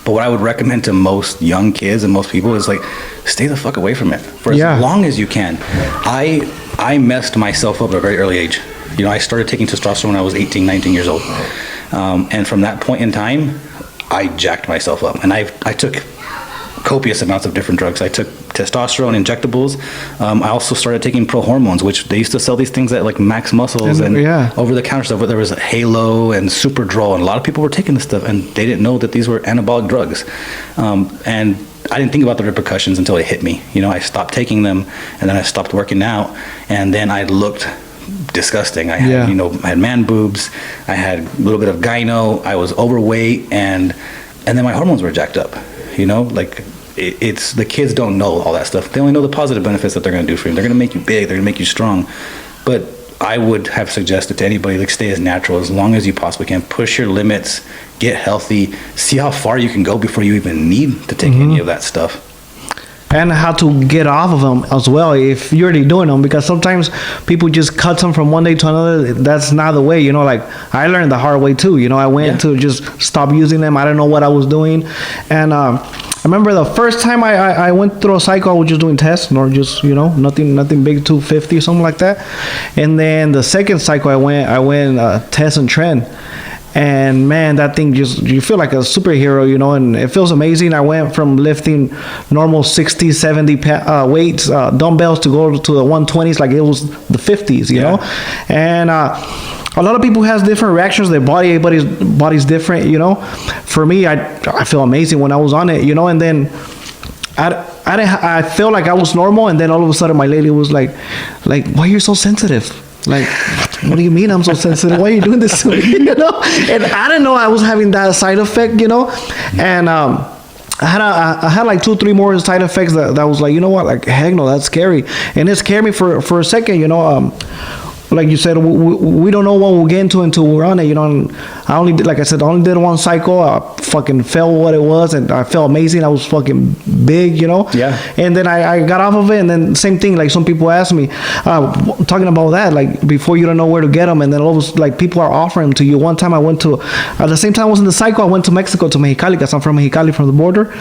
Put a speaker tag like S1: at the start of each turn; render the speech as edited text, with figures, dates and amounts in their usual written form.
S1: But what I would recommend to most young kids and most people is like, stay the fuck away from it for as long as you can. I messed myself up at a very early age. You know, I started taking testosterone when I was 18, 19 years old. And from that point in time, I jacked myself up. And I took copious amounts of different drugs. I took testosterone injectables. I also started taking pro hormones, which they used to sell these things at like Max Muscles and over the counter stuff. There was Halo and Superdrol, and a lot of people were taking this stuff, and they didn't know that these were anabolic drugs. And I didn't think about the repercussions until it hit me. You know, I stopped taking them, and then I stopped working out, and then I looked disgusting. I had, you know, I had man boobs. I had a little bit of gyno. I was overweight, and then my hormones were jacked up. You know, like it's the kids don't know all that stuff. They only know the positive benefits that they're going to do for you. They're going to make you big. They're going to make you strong. But I would have suggested to anybody, like, stay as natural as long as you possibly can. Push your limits. Get healthy. See how far you can go before you even need to take any of that stuff.
S2: And how to get off of them as well if you're already doing them, because sometimes people just cut them from one day to another. That's not the way, you know. Like, I learned the hard way too, you know. I went to just stop using them. I didn't know what I was doing. And I remember the first time I went through a cycle, I was just doing tests, or just, you know, nothing big, 250 or something like that. And then the second cycle I went test and trend. And man, that thing just, you feel like a superhero, you know, and it feels amazing. I went from lifting normal 60, 70 weights, dumbbells, to go to the 120s like it was the 50s, you know. And a lot of people has different reactions. Their everybody's different, you know. For me, I feel amazing when I was on it, you know. And then I felt like I was normal, and then all of a sudden my lady was like, why are you so sensitive? Like, what do you mean I'm so sensitive? Why are you doing this to me? You know? And I didn't know I was having that side effect, you know. And I had like 2-3 more side effects that was like, you know what, like, heck no, that's scary. And it scared me for a second, you know. Like you said, we don't know what we'll get into until we're on it, you know. And I only did one cycle. I fucking felt what it was, and I felt amazing. I was fucking big, you know. Yeah. And then I got off of it, and then same thing. Like, some people ask me, talking about that, like, before you don't know where to get them, and then all of a sudden, like, people are offering them to you. One time I went to, at the same time I was in the cycle, I went to Mexico, to Mexicali, because I'm from Mexicali, from the border.